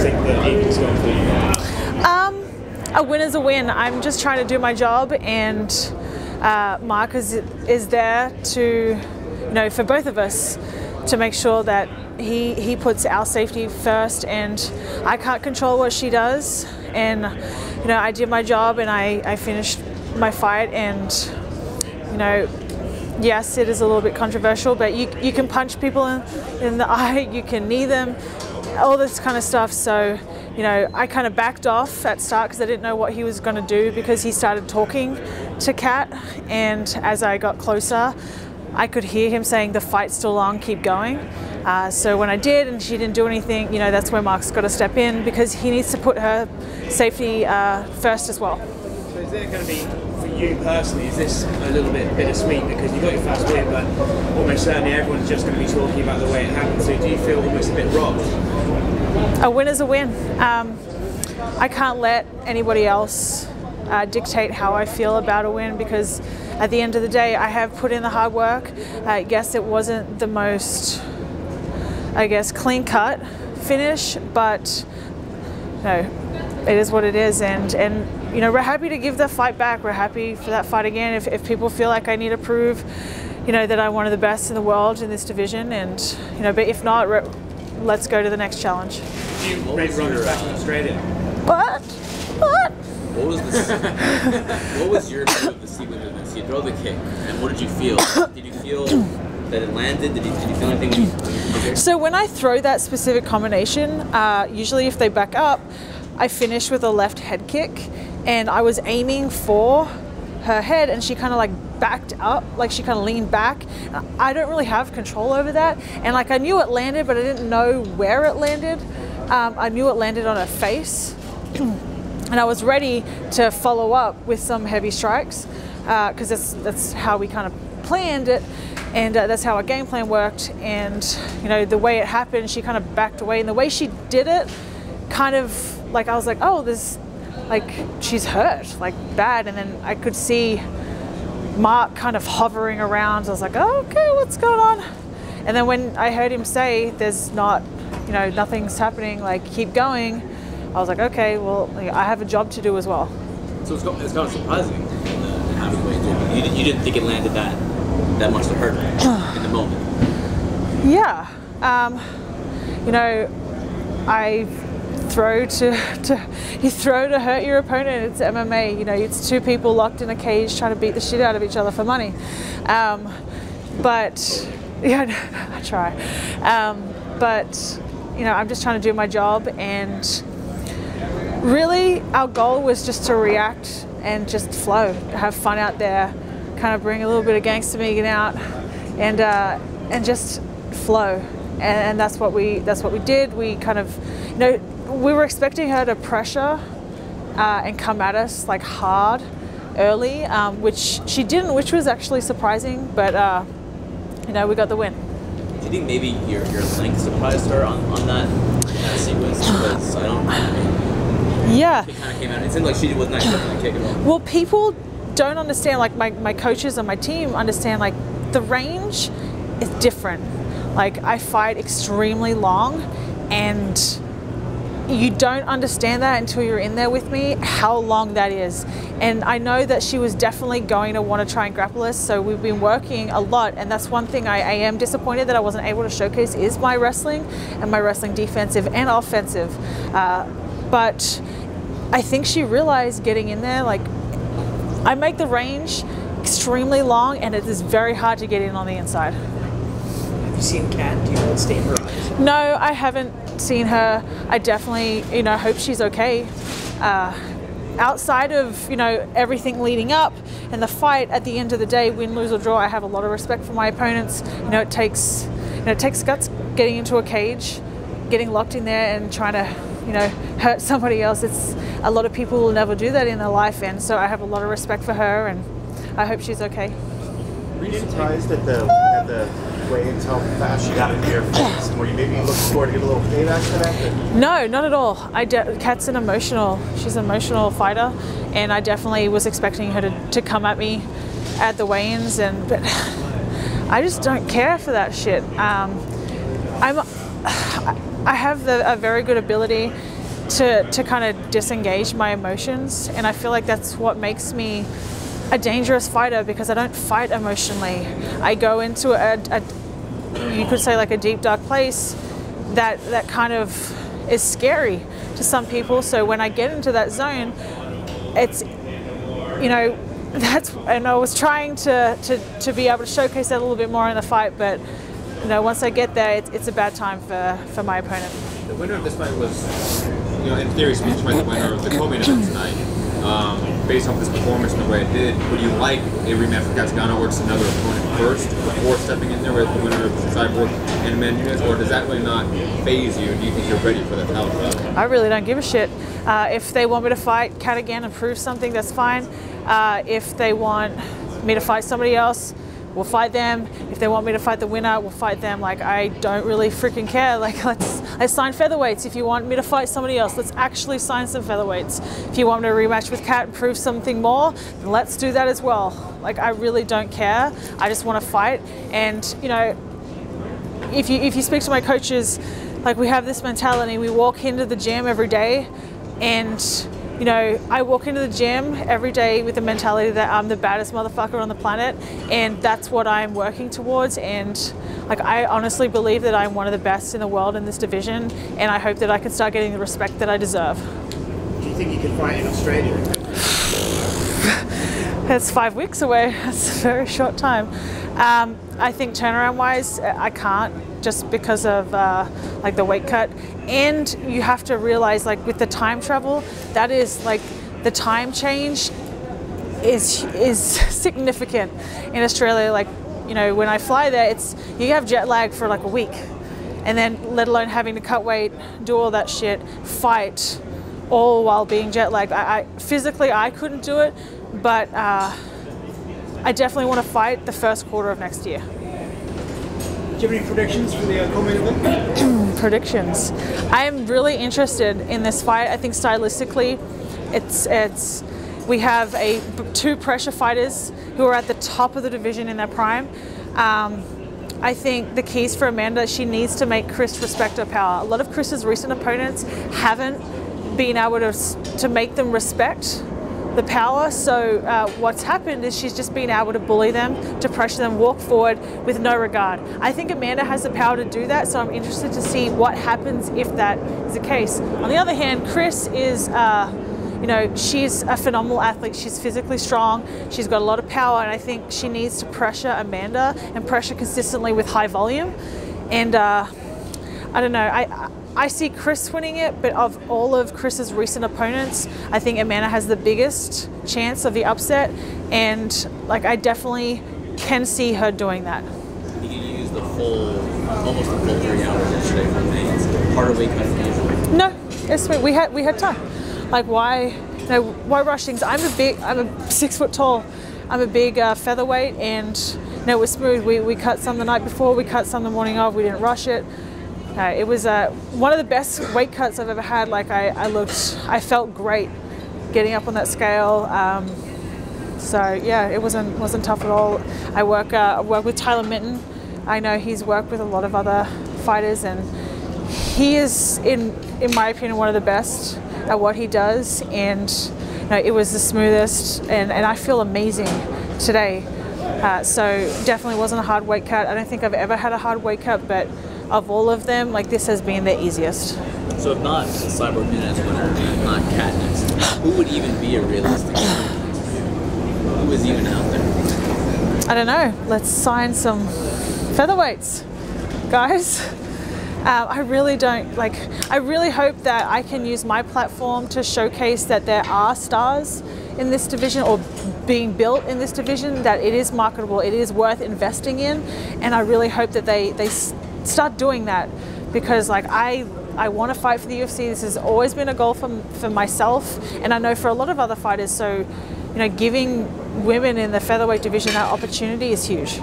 think that Inglewood's going for you? A win is a win. I'm just trying to do my job, and Mark is there to, for both of us, to make sure that he puts our safety first, and I can't control what she does. And I did my job, and I finished my fight, and yes, it is a little bit controversial, but you can punch people in the eye, you can knee them, all this kind of stuff. So I kind of backed off at start because I didn't know what he was going to do, because he started talking to Cat, and as I got closer I could hear him saying, "The fight's still on, keep going." So when I did and she didn't do anything, that's where Mark's got to step in, because he needs to put her safety first as well. So is there going to be, for you personally, is this a little bit bittersweet because you got your first win, but almost certainly everyone's just going to be talking about the way it happened, so do you feel almost a bit robbed? A win is a win. I can't let anybody else dictate how I feel about a win, because at the end of the day I have put in the hard work. Yes, it wasn't the most, clean cut finish, but it is what it is, and we're happy to give the fight back. We're happy for that fight again. If people feel like I need to prove that I'm one of the best in the world in this division, and but if not, let's go to the next challenge. You ready to run this back in Australia? What? What was what was your view of the sequence of this? You throw the kick, and what did you feel? Did you feel that it landed? Did you feel anything when you did it? So when I throw that specific combination, usually if they back up, I finish with a left head kick, and I was aiming for her head, and she kind of like backed up, like she kind of leaned back. I don't really have control over that, and I knew it landed, but I didn't know where it landed. I knew it landed on her face. And I was ready to follow up with some heavy strikes, because that's how we kind of planned it, and that's how our game plan worked. And the way it happened, she kind of backed away, and the way she did it, kind of like I was like, oh, this, like, she's hurt, like bad. And then I could see Mark kind of hovering around. I was like, oh, okay, what's going on? And then when I heard him say, "There's not, nothing's happening, like keep going," I was like, okay, well, I have a job to do as well. So it's kind of surprising in the halfway. You didn't think it landed that much to hurt in the moment. Yeah, I throw you throw to hurt your opponent. It's MMA. It's two people locked in a cage trying to beat the shit out of each other for money. But yeah, I try. But I'm just trying to do my job, and really, our goal was just to react and just flow, have fun out there, kind of bring a little bit of gangster Megan out, and just flow. And that's what we did. We kind of, we were expecting her to pressure and come at us like hard early, which she didn't, which was actually surprising. But we got the win. Do you think maybe your length surprised her on that sequence? Because yeah. It kind of came out. It seemed like she was not expecting the kick at all. Well, people don't understand, like my coaches and my team understand, like the range is different. Like I fight extremely long, and you don't understand that until you're in there with me, how long that is. And I know that she was definitely going to want to try and grapple us, so we've been working a lot, and that's one thing I am disappointed that I wasn't able to showcase is my wrestling, and my wrestling defensive and offensive. But I think she realized getting in there, like I make the range extremely long, and it is very hard to get in on the inside. Have you seen Cat? Do you know what's in her eyes? No, I haven't seen her. I definitely, hope she's okay. Outside of, everything leading up and the fight, at the end of the day, win, lose or draw, I have a lot of respect for my opponents. It takes guts getting into a cage, getting locked in there and trying to, hurt somebody else. It's a lot of people will never do that in their life, and so I have a lot of respect for her, and I hope she's okay. Were you surprised at the weigh-ins how fast she got into your face, and were you maybe looking forward to get a little payback for that? No, not at all. Kat's she's an emotional fighter, and I definitely was expecting her to come at me at the weigh-ins, but I just don't care for that shit. I have a very good ability to kind of disengage my emotions, and I feel like that's what makes me a dangerous fighter, because I don't fight emotionally. I go into a you could say like a deep dark place that kind of is scary to some people. So when I get into that zone, it's, you know, and I was trying to be able to showcase that a little bit more in the fight, but you know, once I get there, it's a bad time for my opponent. The winner of this fight was, you know, in theory speech, the winner of the co-main event tonight. Based off this performance and the way it did, would you like a rematch for Cat Zingano or just another opponent first before stepping in there with the winner of Cyborg and Mendes, or does that really not phase you? Do you think you're ready for that title fight? I really don't give a shit. If they want me to fight Cat again and prove something, that's fine. If they want me to fight somebody else, we'll fight them. If they want me to fight the winner, we'll fight them. Like, I don't really freaking care. Like, let's sign featherweights. If you want me to fight somebody else, let's actually sign some featherweights. If you want me to rematch with Cat and prove something more, then let's do that as well. Like, I really don't care. I just want to fight. And, you know, if you speak to my coaches, like, we have this mentality. We walk into the gym every day, and you know, I walk into the gym every day with the mentality that I'm the baddest motherfucker on the planet, and that's what I'm working towards. And like, I honestly believe that I'm one of the best in the world in this division, and I hope that I can start getting the respect that I deserve. Do you think you could fight in Australia? That's 5 weeks away. That's a very short time. I think turnaround wise, I can't, just because of like the weight cut. And you have to realize, like, with the time travel, that is like, the time change is significant in Australia. Like, you know, when I fly there, it's, you have jet lag for like a week, and then let alone having to cut weight, do all that shit, fight, all while being jet lagged. I physically, I couldn't do it, but I definitely want to fight the first quarter of next year. Do you have any predictions for the co-main event? Predictions. I am really interested in this fight. I think stylistically, it's we have two pressure fighters who are at the top of the division in their prime. I think the keys for Amanda, she needs to make Chris respect her power. A lot of Chris's recent opponents haven't been able to make them respect the power. So what's happened is she's just been able to bully them, to pressure them, walk forward with no regard. I think Amanda has the power to do that, so I'm interested to see what happens if that is the case. On the other hand, Chris is, you know, she's a phenomenal athlete. She's physically strong. She's got a lot of power, and I think she needs to pressure Amanda and pressure consistently with high volume. And I don't know, I see Chris winning it, but of all of Chris's recent opponents, I think Amanda has the biggest chance of the upset, and like, I definitely can see her doing that. You use the full, almost the full 3 hours yesterday for things. Harder weight cut for you? No, it's sweet. We had time. Like, why? You know, why rush things? I'm a 6 foot tall. I'm a big featherweight, and you know, it was smooth. We cut some the night before. We cut some the morning of. We didn't rush it. It was one of the best weight cuts I've ever had. Like, I felt great getting up on that scale. So yeah, it wasn't tough at all. I work with Tyler Minton. I know he's worked with a lot of other fighters, and he is, in my opinion, one of the best at what he does. And you know, it was the smoothest, and I feel amazing today. So definitely wasn't a hard weight cut. I don't think I've ever had a hard weight cut, but of all of them, like, this has been the easiest. So if not Cyborg Nunes winner, not Cat next, who would even be a realistic opponent? Who is even out there? I don't know. Let's sign some featherweights, guys. I really don't, like, I really hope that I can use my platform to showcase that there are stars in this division, or being built in this division, that it is marketable, it is worth investing in, and I really hope that they start doing that, because like, I want to fight for the UFC. This has always been a goal for myself, and I know for a lot of other fighters. So, you know, giving women in the featherweight division that opportunity is huge.